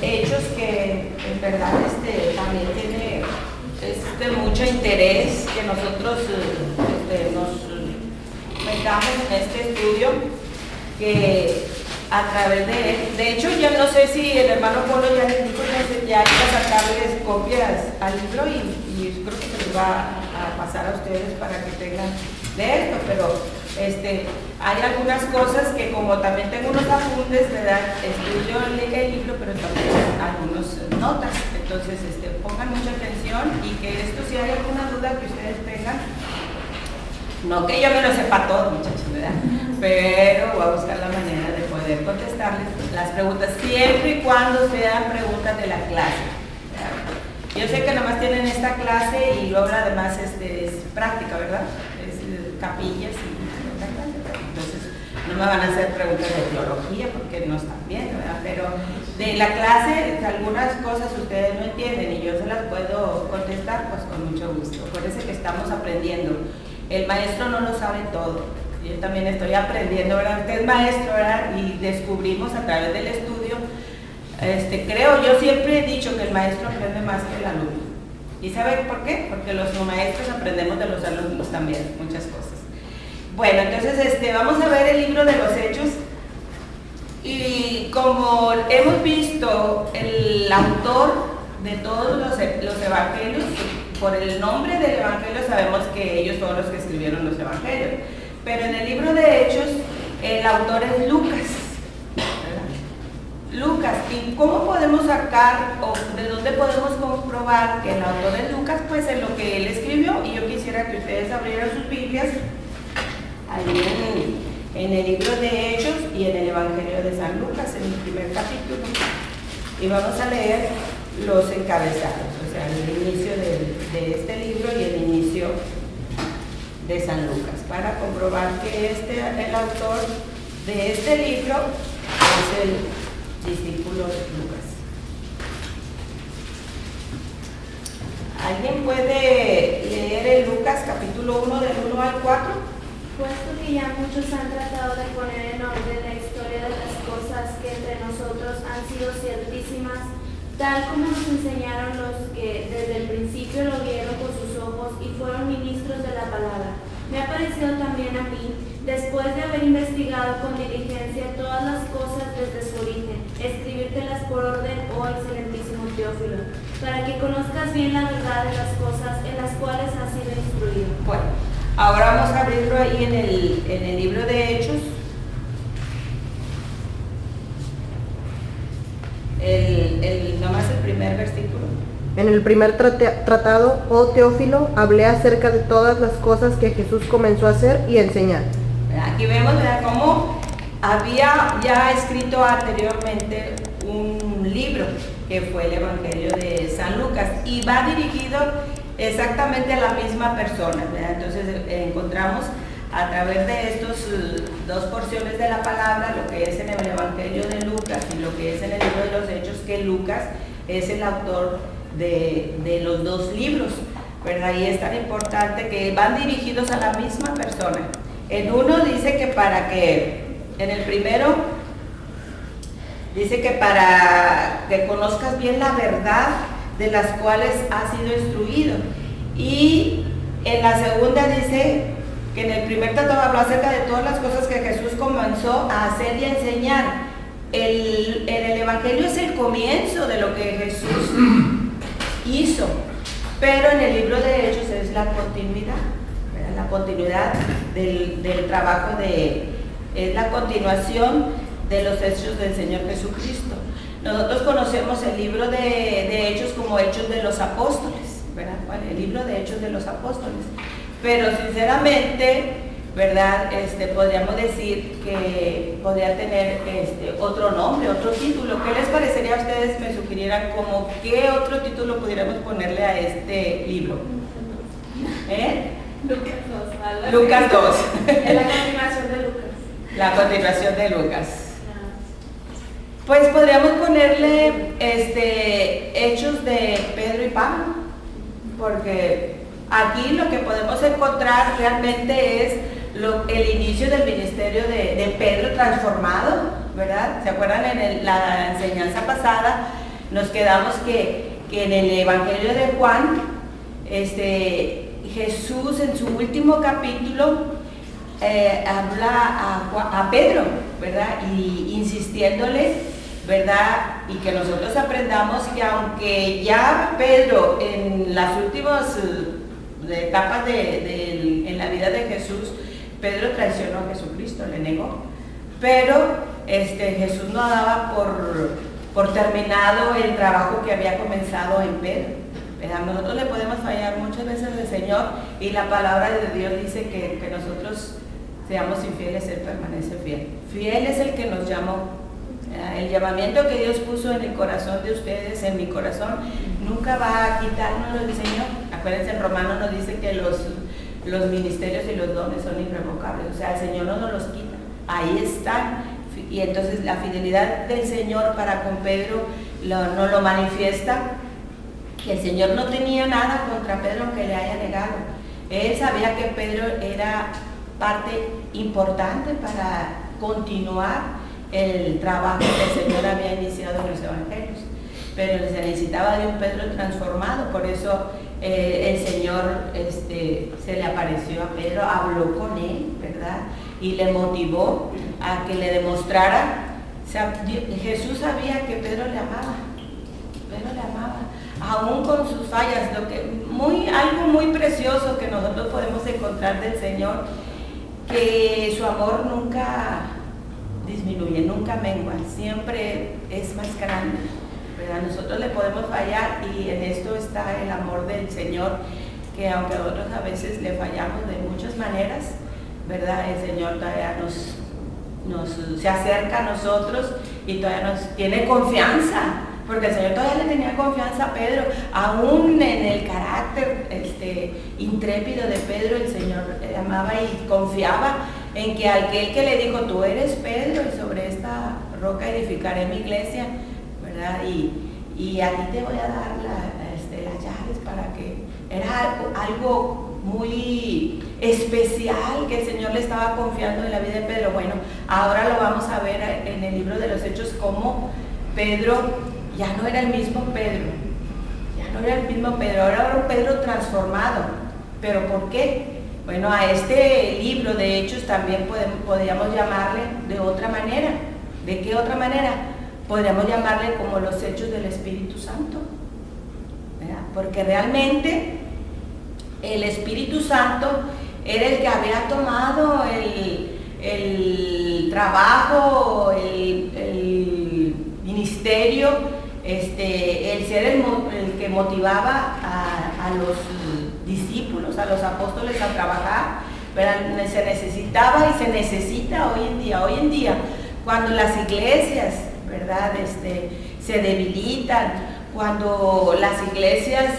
Hechos que en verdad también tiene mucho interés que nosotros nos metamos en este estudio, que a través de hecho ya no sé si el hermano Polo ya les dijo que ya iba a sacarles copias al libro y creo que se les va a pasar a ustedes para que tengan de esto, pero hay algunas cosas que, como también tengo unos apuntes, ¿verdad? Estudio el libro, pero también algunas notas, entonces pongan mucha atención y que esto, si hay alguna duda que ustedes tengan, no que yo me lo sepa todo, muchachos, ¿verdad? Pero voy a buscar la manera de poder contestarles las preguntas, siempre y cuando sean preguntas de la clase, ¿verdad? Yo sé que nomás tienen esta clase y luego además es práctica, ¿verdad? Es capillas y la clase, entonces no me van a hacer preguntas de teología porque no están viendo, ¿verdad? Pero de la clase algunas cosas ustedes no entienden y yo se las puedo contestar pues con mucho gusto. Acuérdense que estamos aprendiendo. El maestro no lo sabe todo. Yo también estoy aprendiendo, ¿verdad? Usted es maestro, ¿verdad? Y descubrimos a través del estudio, creo, yo siempre he dicho que el maestro aprende más que el alumno. ¿Y sabe por qué? Porque los maestros aprendemos de los alumnos también, muchas cosas. Bueno, entonces vamos a ver el libro de los Hechos. Y como hemos visto, el autor de todos los evangelios, por el nombre del evangelio sabemos que ellos fueron los que escribieron los evangelios. Pero en el libro de Hechos, el autor es Lucas. Lucas, ¿y cómo podemos sacar o de dónde podemos comprobar que el autor es Lucas? Pues en lo que él escribió, y yo quisiera que ustedes abrieran sus Biblias ahí en el libro de Hechos y en el Evangelio de San Lucas, en el primer capítulo, y vamos a leer los encabezados, o sea, el inicio de este libro y el inicio de San Lucas, para comprobar que el autor de este libro es el discípulo de Lucas. ¿Alguien puede leer el Lucas capítulo 1 del 1 al 4? Puesto que ya muchos han tratado de poner en orden la historia de las cosas que entre nosotros han sido ciertísimas, tal como nos enseñaron los que desde el principio lo vieron con sus ojos y fueron ministros de la palabra. Me ha parecido también a mí, después de haber investigado con diligencia todas las cosas desde su origen, escribírtelas por orden, oh excelentísimo Teófilo, para que conozcas bien la verdad de las cosas en las cuales has sido instruido. Bueno, ahora vamos a abrirlo ahí en el libro de Hechos. Nomás el primer versículo. En el primer tratado, oh Teófilo, hablé acerca de todas las cosas que Jesús comenzó a hacer y a enseñar. Aquí vemos, ¿verdad?, cómo había ya escrito anteriormente un libro que fue el Evangelio de San Lucas y va dirigido exactamente a la misma persona, ¿verdad? Entonces encontramos a través de estos dos porciones de la palabra, lo que es en el Evangelio de Lucas y lo que es en el libro de los Hechos, que Lucas es el autor de los dos libros, ¿verdad? Y es tan importante que van dirigidos a la misma persona. En uno dice en el primero dice que para que conozcas bien la verdad de las cuales has sido instruido, y en la segunda dice que en el primer tratado habló acerca de todas las cosas que Jesús comenzó a hacer y a enseñar. En el Evangelio es el comienzo de lo que Jesús hizo, pero en el libro de Hechos es la continuidad, ¿verdad? La continuidad del trabajo es la continuación de los hechos del Señor Jesucristo. Nosotros conocemos el libro de Hechos como Hechos de los Apóstoles, ¿verdad? Bueno, el libro de Hechos de los Apóstoles, pero sinceramente, ¿verdad? Podríamos decir que podría tener otro nombre, otro título. ¿Qué les parecería a ustedes? Me sugirieran como qué otro título pudiéramos ponerle a este libro. Lucas 2. Lucas 2. Es la continuación de Lucas. La continuación de Lucas. Pues podríamos ponerle Hechos de Pedro y Pablo, porque aquí lo que podemos encontrar realmente es el inicio del ministerio de Pedro transformado, ¿verdad? ¿Se acuerdan en la enseñanza pasada? Nos quedamos que en el Evangelio de Juan, Jesús en su último capítulo habla a Pedro, ¿verdad? Y insistiéndole, ¿verdad? Y que nosotros aprendamos que aunque ya Pedro en las últimas etapas en la vida de Jesús, Pedro traicionó a Jesucristo, le negó, pero Jesús no daba por terminado el trabajo que había comenzado en Pedro, ¿verdad? Nosotros le podemos fallar muchas veces al Señor y la palabra de Dios dice que nosotros seamos infieles, Él permanece fiel. Fiel es el que nos llamó. El llamamiento que Dios puso en el corazón de ustedes, en mi corazón, nunca va a quitarnos el Señor. Acuérdense, en Romanos nos dice que los ministerios y los dones son irrevocables, o sea, el Señor no nos los quita, ahí están. Y entonces la fidelidad del Señor para con Pedro no lo manifiesta, que el Señor no tenía nada contra Pedro aunque le haya negado. Él sabía que Pedro era parte importante para continuar el trabajo que el Señor había iniciado en los evangelios, pero se necesitaba de un Pedro transformado. Por eso el Señor se le apareció a Pedro, habló con él, ¿verdad? Y le motivó a que le demostrara. Jesús sabía que Pedro le amaba, aún con sus fallas. Algo muy precioso que nosotros podemos encontrar del Señor, que su amor nunca disminuye, nunca mengua, siempre es más grande, ¿verdad? Nosotros le podemos fallar y en esto está el amor del Señor, que aunque nosotros a veces le fallamos de muchas maneras, ¿verdad? El Señor todavía se acerca a nosotros y todavía nos tiene confianza, porque el Señor todavía le tenía confianza a Pedro, aún en el carácter intrépido de Pedro. El Señor amaba y confiaba en que aquel que le dijo, tú eres Pedro y sobre esta roca edificaré mi iglesia, ¿verdad? Y a ti te voy a dar las llaves, para que era algo muy especial que el Señor le estaba confiando en la vida de Pedro. Bueno, ahora lo vamos a ver en el libro de los Hechos, cómo Pedro ya no era el mismo Pedro, ahora era un Pedro transformado. ¿Pero por qué? Bueno, a este libro de Hechos también podríamos llamarle de otra manera. ¿De qué otra manera? Podríamos llamarle como los Hechos del Espíritu Santo, ¿verdad? Porque realmente el Espíritu Santo era el que había tomado el trabajo, el ministerio, el ser el que motivaba a los discípulos, a los apóstoles a trabajar, pero se necesitaba y se necesita hoy en día, cuando las iglesias, ¿verdad? Se debilitan, cuando las iglesias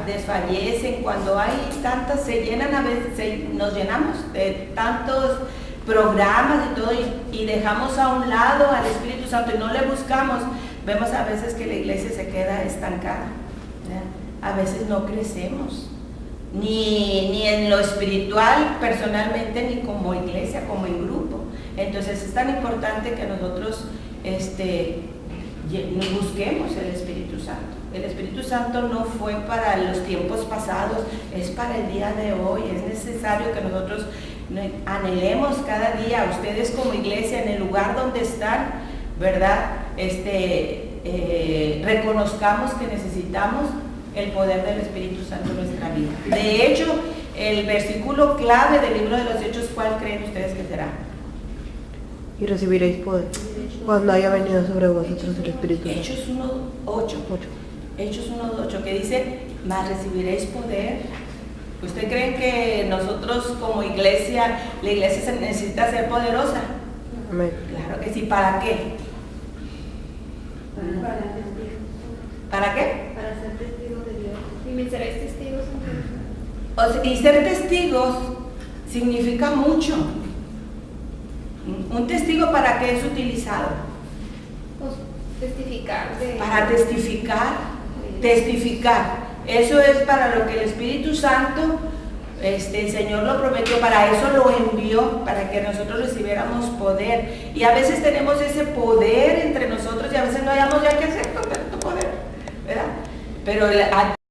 desfallecen, cuando hay tantas, se llenan, a veces nos llenamos de tantos programas y todo, y dejamos a un lado al Espíritu Santo y no le buscamos. Vemos a veces que la iglesia se queda estancada, ¿verdad? A veces no crecemos, ni en lo espiritual personalmente, ni como iglesia, como en grupo. Entonces es tan importante que nosotros busquemos el Espíritu Santo. El Espíritu Santo no fue para los tiempos pasados, es para el día de hoy. Es necesario que nosotros anhelemos cada día, ustedes como iglesia, en el lugar donde están, ¿verdad? Reconozcamos que necesitamos el poder del Espíritu Santo en nuestra vida. De hecho, el versículo clave del libro de los Hechos, ¿cuál creen ustedes que será? Y recibiréis poder cuando haya venido sobre vosotros el Espíritu Santo. Hechos 1:8. Hechos 1:8, que dice, mas recibiréis poder. ¿Usted cree que nosotros como iglesia, la iglesia se necesita ser poderosa? Amén. Claro que sí. ¿Para qué? ¿Para qué? Para ser testigos de Dios. Y me seréis testigos. Y ser testigos significa mucho. ¿Un testigo para qué es utilizado? Pues, testificar. Para testificar. Testificar. Eso es para lo que el Espíritu Santo El Señor lo prometió, para eso lo envió, para que nosotros recibiéramos poder. Y a veces tenemos ese poder entre nosotros y a veces no hayamos ya qué hacer con tanto poder, ¿verdad? Pero